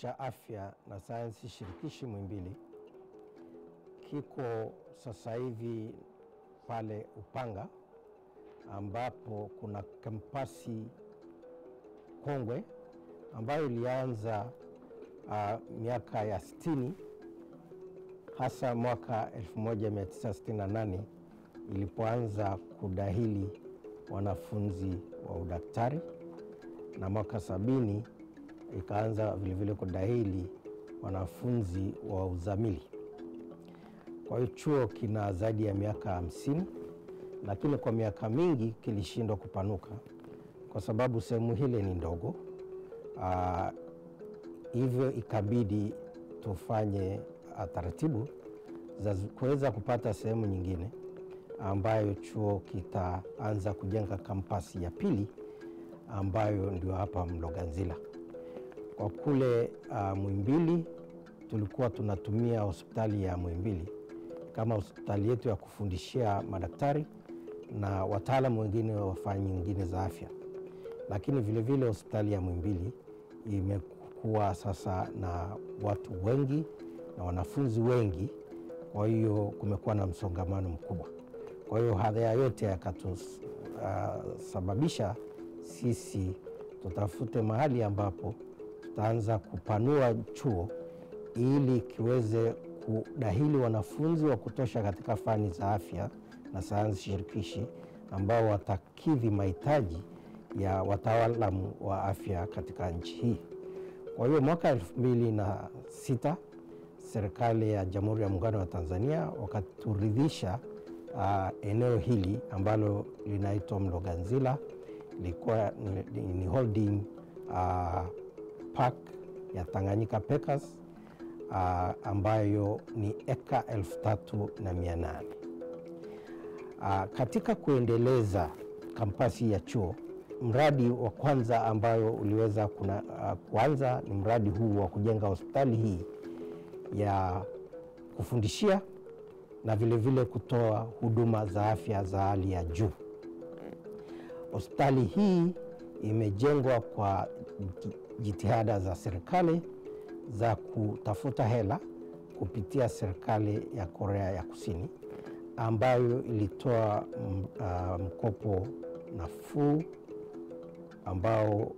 cha Afya na Sayansi Shirikishi Muhimbili kiko sasa hivi pale Upanga, ambapo kuna kampasi kongwe ambayo ilianza miaka ya 60, hasa mwaka 1968 ilipoanza kudahili wanafunzi wa udaktari, na mwaka 70 ikaanza vile kudahili wanafunzi wa uzamili. Kwa hiyo chuo kina zaidi ya miaka 50, lakini kwa miaka mingi kilishindwa kupanuka kwa sababu sehemu hile ni ndogo. Hivyo ikabidi tufanye taratibu za kuweza kupata sehemu nyingine ambayo chuo kitaanza kujenga kampasi ya pili ambayo ndio hapa Mloganzila. Kwa kule Muhimbili tulikuwa tunatumia hospitali ya Muhimbili kama hospitali yetu ya kufundishia madaktari na wataalamu wengine wa fani nyingine za afya, lakini vile hospitali ya Muhimbili imekuwa sasa na watu wengi na wanafunzi wengi, kwa hiyo kumekuwa na msongamano mkubwa. Kwa hiyo haya yote yakatusababisha sisi tutafute mahali ambapo tutaanza kupanua chuo ili kiweze kudahili wanafunzi wa kutosha katika fani za afya na sayansi shirikishi ambao watakidhi mahitaji ya wataalamu wa afya katika nchi hii. Kwa hiyo mwaka 2006 serikali ya Jamhuri ya Muungano wa Tanzania wakaturidhisha eneo hili ambalo linaitwa Mloganzila. Ilikuwa ni holding park ya Tanganyika Packers ambayo ni eka 3,800. Katika kuendeleza kampasi ya chuo, mradi wa kwanza ambayo uliweza kuanza ni mradi huu wa kujenga hospitali hii ya kufundishia na vile kutoa huduma za afya za hali ya juu. Hospitali hii imejengwa kwa jitihada za serikali za kutafuta hela kupitia serikali ya Korea ya Kusini, ambayo ilitoa mkopo nafuu ambao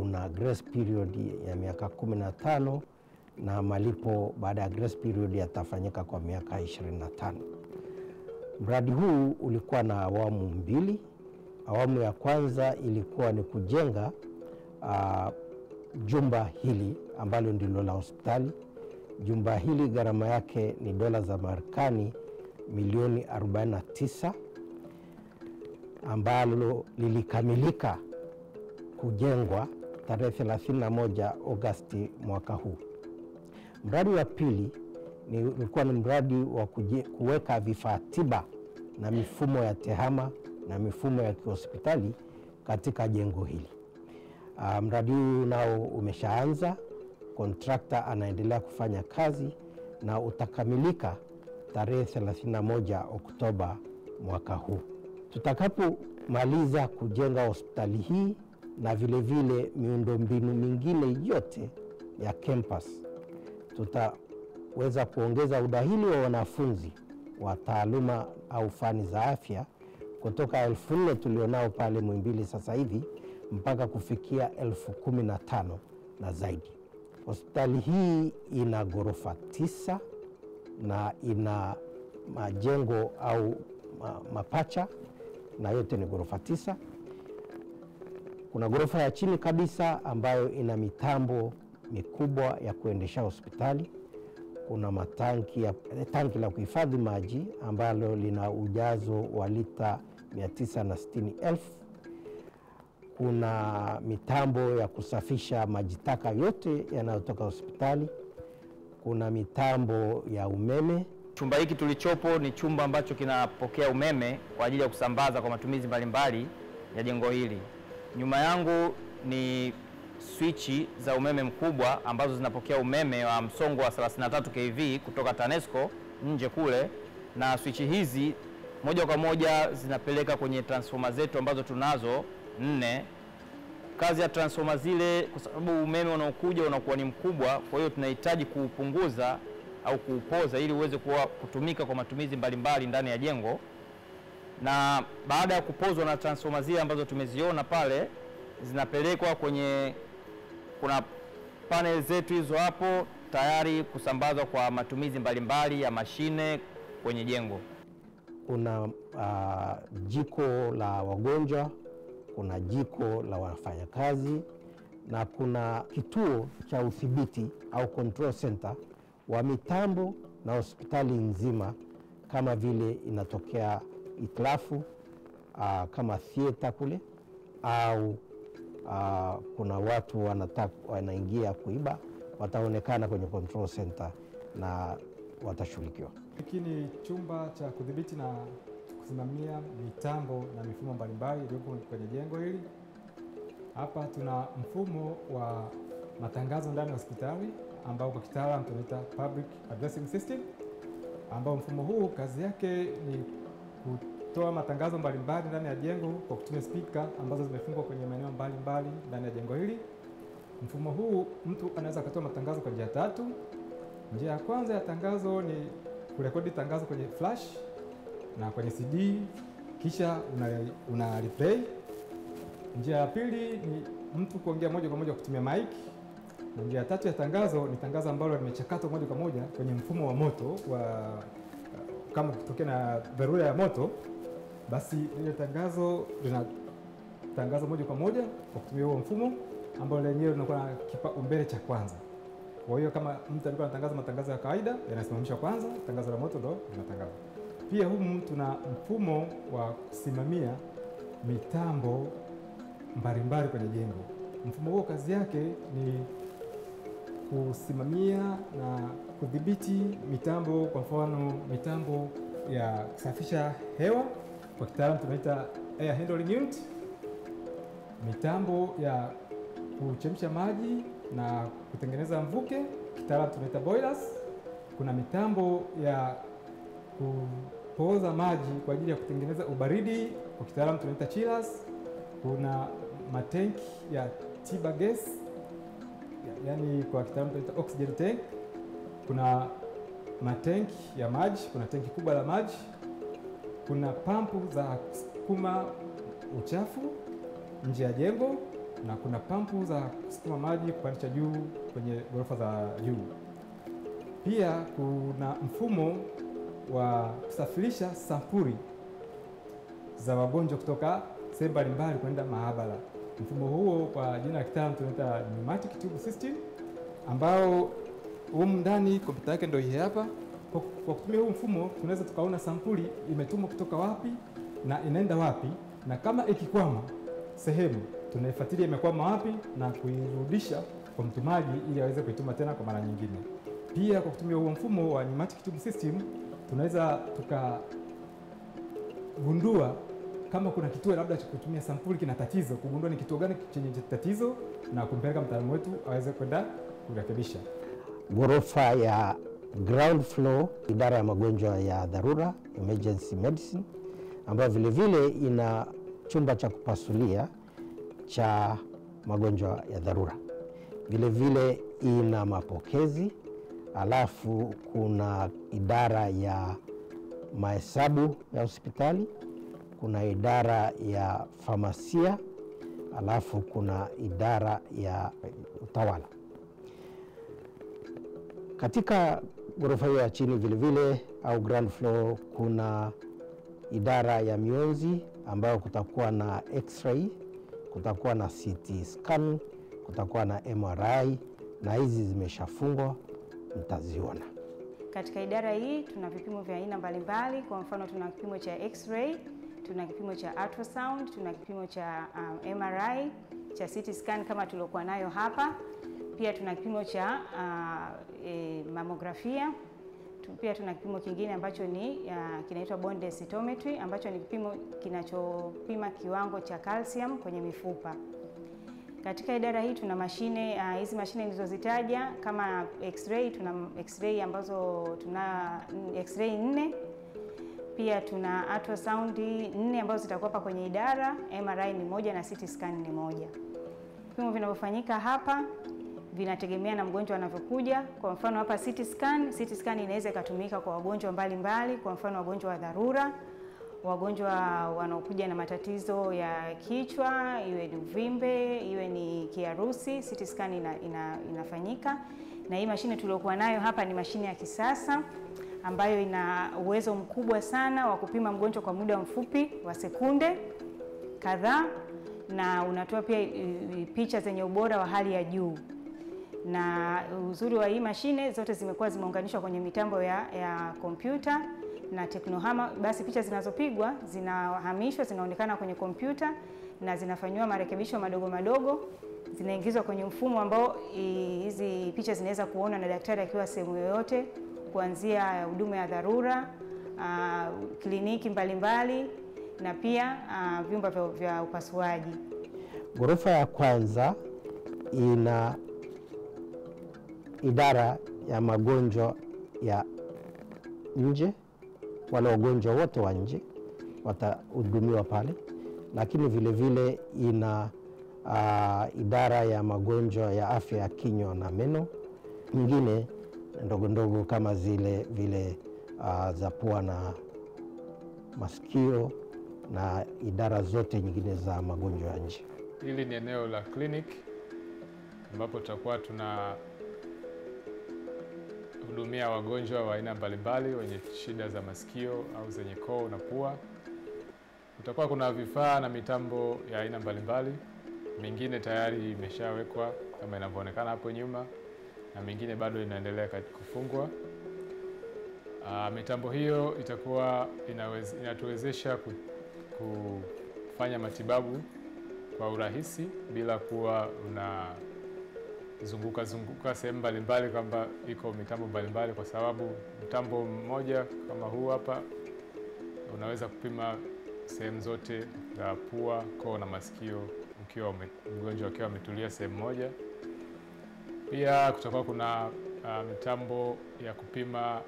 una grace period ya miaka 15 na malipo baada ya grace period yatafanyika kwa miaka 25. Mradi huu ulikuwa na awamu mbili. Awamu ya kwanza ilikuwa ni kujenga jumba hili ambalo ndilo la hospitali. Jumba hili gharama yake ni dola za Marekani milioni 49, ambalo lilikamilika kujengwa tarehe 31 Agosti mwaka huu. Mradi wa pili ulikuwa ni mradi wa kuweka vifaa tiba na mifumo ya tehama na mifumo ya kihospitali katika jengo hili. Mradi huu nao umeshaanza, kontrakta anaendelea kufanya kazi na utakamilika tarehe 31 Oktoba mwaka huu. Tutakapomaliza kujenga hospitali hii na vile miundombinu mingine yote ya campus, tutaweza kuongeza udahili wa wanafunzi wa taaluma au fani za afya kutoka 4,000 tulionao pale Muhimbili sasa hivi mpaka kufikia 15,000 na zaidi. Hospitali hii ina ghorofa 9 na ina majengo au mapacha, na yote ni ghorofa 9. Kuna ghorofa ya chini kabisa ambayo ina mitambo mikubwa ya kuendesha hospitali. Kuna tanki la kuhifadhi maji ambalo lina ujazo wa lita 960,000. Kuna mitambo ya kusafisha maji taka yote yanayotoka hospitali. Kuna mitambo ya umeme. Chumba hiki tulichopo ni chumba ambacho kinapokea umeme kwa ajili ya kusambaza kwa matumizi mbalimbali ya jengo hili. Nyuma yangu ni swichi za umeme mkubwa ambazo zinapokea umeme wa msongo wa 33 kV kutoka TANESCO nje kule, na swichi hizi moja kwa moja zinapeleka kwenye transformer zetu ambazo tunazo 4 kazi ya transformer zile, kwa sababu umeme unaokuja unakuwa ni mkubwa, kwa hiyo tunahitaji kuupunguza au kuupoza ili uweze kutumika kwa matumizi mbalimbali ndani ya jengo. Na baada ya kupozwa na transformer zile ambazo tumeziona pale, zinapelekwa kuna panel zetu hizo hapo tayari kusambazwa kwa matumizi mbalimbali ya mashine kwenye jengo. Kuna jiko la wagonjwa, kuna jiko la wafanyakazi, na kuna kituo cha udhibiti au control center wa mitambo na hospitali nzima, kama vile inatokea itilafu kama theater kule, au kuna watu wanaingia kuiba, wataonekana kwenye control center na watashughulikiwa. Hiki ni chumba cha kudhibiti na kusimamia mitambo na mifumo mbalimbali iliyopo kwenye jengo hili. Hapa tuna mfumo wa matangazo ndani ya hospitali ambao kwa kitaalamu tunaita public addressing system, ambao mfumo huu kazi yake ni kutoa matangazo mbalimbali ndani ya jengo kwa kutumia speaker ambazo zimefungwa kwenye maeneo mbalimbali ndani ya jengo hili. Mfumo huu mtu anaweza kutoa matangazo kwa njia tatu. Njia ya kwanza ya tangazo ni kurekodi tangazo kwenye flash na kwenye CD kisha una replay. Njia ya pili ni mtu kuongea moja kwa moja kutumia mic. Na njia ya tatu ya tangazo ni tangazo ambalo limechakatwa moja kwa moja kwenye mfumo wa moto kama kutokea na dharura ya moto, basi ile tangazo linatangaza moja kwa moja kwa kutumia huo mfumo ambao lenyewe linakuwa na kipaumbele cha kwanza. Kwa hiyo kama mtu alikuwa anatangaza matangazo ya kawaida, yanasimamishwa kwanza, tangazo la moto ndo linatangazwa. Pia humu tuna mfumo wa kusimamia mitambo mbalimbali kwenye jengo. Mfumo huo kazi yake ni kusimamia na kudhibiti mitambo, kwa mfano mitambo ya kusafisha hewa, kwa kitaalamu tunaita air handling unit, mitambo ya kuchemsha maji na kutengeneza mvuke, kitaalamu tunaita boilers. Kuna mitambo ya kupooza maji kwa ajili ya kutengeneza ubaridi, kwa kitaalamu tunaita chillers. Kuna matenki ya tiba gas, yani kwa kitaalamu tunaita oxygen tank. Kuna matenki ya maji, kuna tenki kubwa la maji. Kuna pampu za kusukuma uchafu nje ya jengo, na kuna pampu za kusukuma maji kupandisha juu kwenye ghorofa za juu. Pia kuna mfumo wa kusafirisha sampuli za wagonjwa kutoka sehemu mbalimbali kwenda maabara. Mfumo huo kwa jina la kitaalamu tunaita pneumatic tube system, ambao humu ndani kompyuta yake ndio hii hapa. Kwa kutumia huu mfumo tunaweza tukaona sampuli imetumwa kutoka wapi na inaenda wapi, na kama ikikwama sehemu tunaifuatilia imekwama wapi na kuirudisha kwa mtumaji ili aweze kuituma tena kwa mara nyingine. Pia kwa kutumia huo mfumo wa pneumatic tube system tunaweza tukagundua kama kuna kituo labda cha kutumia sampuli kina tatizo, kugundua ni kituo gani chenye tatizo na kumpeleka mtaalamu wetu aweze kwenda kurekebisha. Ghorofa ya ground floor, idara ya magonjwa ya dharura, emergency medicine, ambayo vile vile ina chumba cha kupasulia cha magonjwa ya dharura. Vile vile ina mapokezi, alafu kuna idara ya mahesabu ya hospitali, kuna idara ya famasia, alafu kuna idara ya utawala. Katika ghorofa hiyo ya chini vile vile au ground floor kuna idara ya mionzi ambayo kutakuwa na x-ray, kutakuwa na CT scan, kutakuwa na MRI, na hizi zimeshafungwa, mtaziona. Katika idara hii tuna vipimo vya aina mbalimbali. Kwa mfano tuna kipimo cha x-ray, tuna kipimo cha ultrasound, tuna kipimo cha MRI, cha CT scan kama tuliokuwa nayo hapa. Pia tuna kipimo cha mamografia. Pia tuna kipimo kingine ambacho ni kinaitwa bone densitometry, ambacho ni kipimo kinachopima kiwango cha calcium kwenye mifupa. Katika idara hii tuna mashine, hizi mashine nilizozitaja kama x-ray, tuna x-ray ambazo tuna x-ray 4. Pia tuna ultrasound 4 ambazo zitakuwa hapa kwenye idara, MRI ni 1 na CT scan ni 1. Vipimo vinavyofanyika hapa vinategemea na mgonjwa anavyokuja. Kwa mfano hapa CT scan inaweza ikatumika kwa wagonjwa mbalimbali, kwa mfano wagonjwa wa dharura, wagonjwa wanaokuja na matatizo ya kichwa, iwe ni uvimbe, iwe ni kiharusi, CT scan inafanyika. Na hii mashine tuliokuwa nayo hapa ni mashine ya kisasa ambayo ina uwezo mkubwa sana wa kupima mgonjwa kwa muda mfupi wa sekunde kadhaa, na unatoa pia picha zenye ubora wa hali ya juu. Na uzuri wa hii mashine zote zimekuwa zimeunganishwa kwenye mitambo ya kompyuta na teknohama. Basi picha zinazopigwa zinahamishwa, zinaonekana kwenye kompyuta na zinafanywa marekebisho madogo madogo, zinaingizwa kwenye mfumo ambao hizi picha zinaweza kuona na daktari akiwa sehemu yoyote, kuanzia huduma ya dharura, kliniki mbalimbali na pia vyumba vya upasuaji. Ghorofa ya kwanza ina idara ya magonjwa ya nje, wale wagonjwa wote wa nje watahudumiwa pale, lakini vile vile ina idara ya magonjwa ya afya ya kinywa na meno, nyingine ndogo ndogo kama zile vile za pua na masikio, na idara zote nyingine za magonjwa ya nje. Hili ni eneo la clinic ambapo tutakuwa tuna hudumia wagonjwa wa aina mbalimbali wenye shida za masikio au zenye koo na pua. Kutakuwa kuna vifaa na mitambo ya aina mbalimbali, mingine tayari imeshawekwa kama inavyoonekana hapo nyuma, na mingine bado inaendelea kufungwa. Mitambo hiyo itakuwa inatuwezesha kufanya matibabu kwa urahisi bila kuwa zunguka sehemu mbalimbali kwamba iko mitambo mbalimbali, kwa sababu mtambo mmoja kama huu hapa unaweza kupima sehemu zote za pua, koo na masikio mgonjwa akiwa ametulia sehemu moja. Pia kutakuwa kuna mitambo ya kupima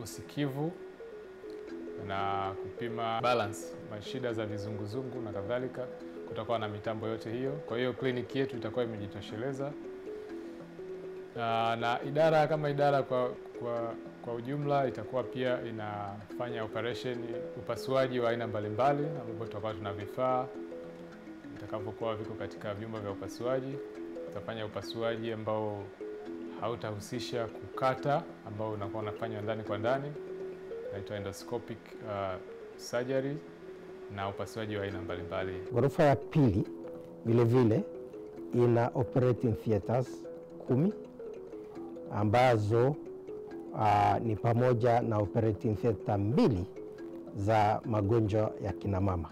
usikivu na kupima balance, shida za vizunguzungu na kadhalika. Kutakuwa na mitambo yote hiyo. Kwa hiyo kliniki yetu itakuwa imejitosheleza. Na idara kama idara kwa ujumla itakuwa pia inafanya upasuaji wa aina mbalimbali, ambapo tutakuwa tuna vifaa vitakavyokuwa viko katika vyumba vya upasuaji. Tutafanya upasuaji ambao hautahusisha kukata, ambao unakuwa unafanywa ndani kwa ndani, inaitwa endoscopic surgery, na upasuaji wa aina mbalimbali. Ghorofa ya pili vile vile ina operating theaters 10 ambazo ni pamoja na operating theater 2 za magonjwa ya kina mama.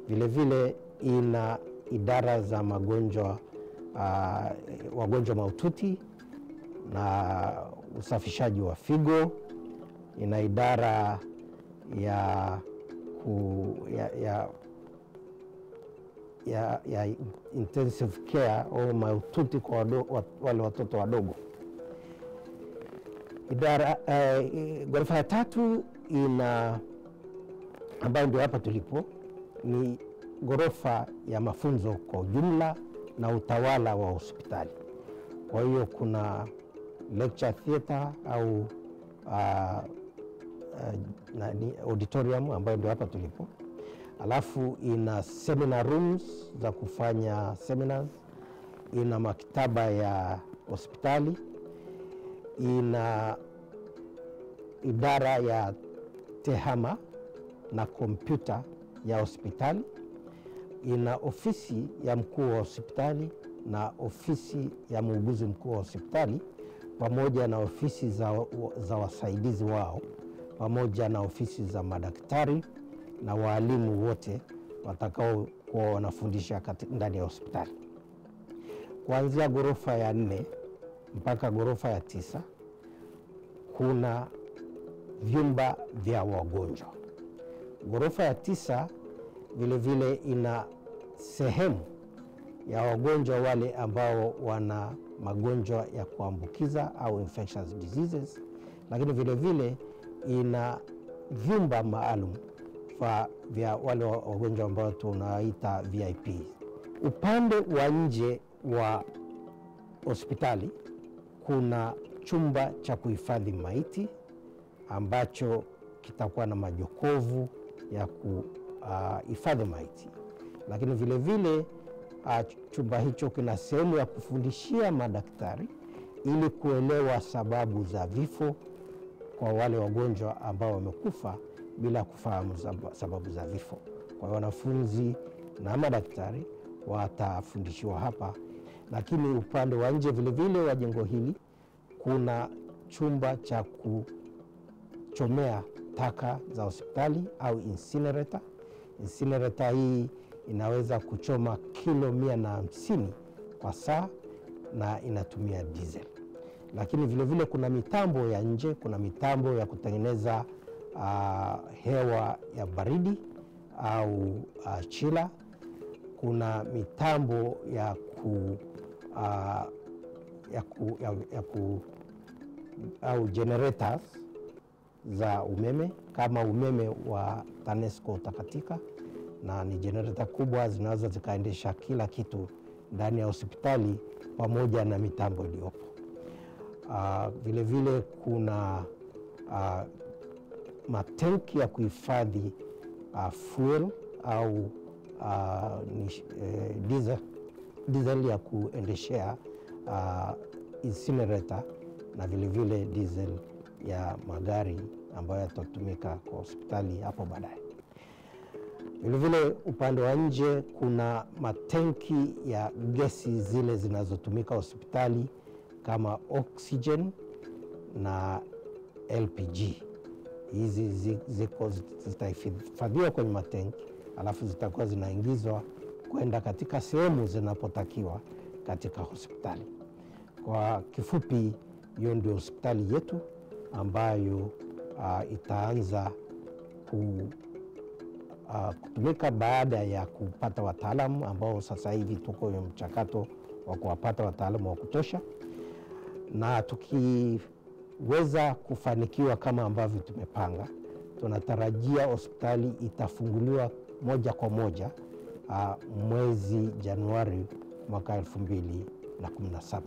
Vile vile ina idara za wagonjwa mahututi na usafishaji wa figo. Ina idara ya intensive care au mahututi kwa wale watoto wadogo. Ghorofa ya tatu ambayo ndio hapa tulipo, ni ghorofa ya mafunzo kwa ujumla na utawala wa hospitali. Kwa hiyo kuna lecture theater au auditorium ambayo ndio hapa tulipo. Alafu ina seminar rooms za kufanya seminars, ina maktaba ya hospitali, ina idara ya tehama na kompyuta ya hospitali, ina ofisi ya mkuu wa hospitali na ofisi ya muuguzi mkuu wa hospitali, pamoja na ofisi za wasaidizi wao, pamoja na ofisi za madaktari na walimu wote watakao kuwa wanafundisha ndani ya hospitali. Kuanzia ghorofa ya 4 mpaka ghorofa ya 9 kuna vyumba vya wagonjwa. Ghorofa ya 9 vile vile ina sehemu ya wagonjwa wale ambao wana magonjwa ya kuambukiza au infectious diseases, lakini vile vile ina vyumba maalum vya wale wagonjwa ambao tunaita VIP. Upande wa nje wa hospitali kuna chumba cha kuhifadhi maiti ambacho kitakuwa na majokovu ya kuhifadhi maiti, lakini vile vile chumba hicho kina sehemu ya kufundishia madaktari ili kuelewa sababu za vifo kwa wale wagonjwa ambao wamekufa bila kufahamu sababu za vifo. Kwa hiyo wanafunzi na madaktari watafundishiwa hapa. Lakini upande wa nje vile vile wa jengo hili kuna chumba cha kuchomea taka za hospitali au incinerator. Incinerator hii inaweza kuchoma kilo 150 kwa saa na inatumia diesel. Lakini vile vile kuna mitambo ya nje, kuna mitambo ya kutengeneza hewa ya baridi au chila. Kuna mitambo au generators za umeme kama umeme wa TANESCO utakatika, na ni generator kubwa zinaweza zikaendesha kila kitu ndani ya hospitali pamoja na mitambo iliyopo. Vile vile kuna matenki ya kuhifadhi fuel au diesel ya kuendeshea incinerator, na vile vile diesel ya magari ambayo yatatumika kwa hospitali hapo baadaye. Vile vile upande wa nje kuna matenki ya gesi zile zinazotumika hospitali kama oxygen na LPG. Hizi zitahifadhiwa kwenye matenki, alafu zitakuwa zinaingizwa kwenda katika sehemu zinapotakiwa katika hospitali. Kwa kifupi, hiyo ndio hospitali yetu ambayo itaanza kutumika baada ya kupata wataalamu ambao sasa hivi tuko kwenye mchakato wa kuwapata wataalamu wa kutosha, na tukiweza kufanikiwa kama ambavyo tumepanga, tunatarajia hospitali itafunguliwa moja kwa moja mwezi Januari mwaka 2017.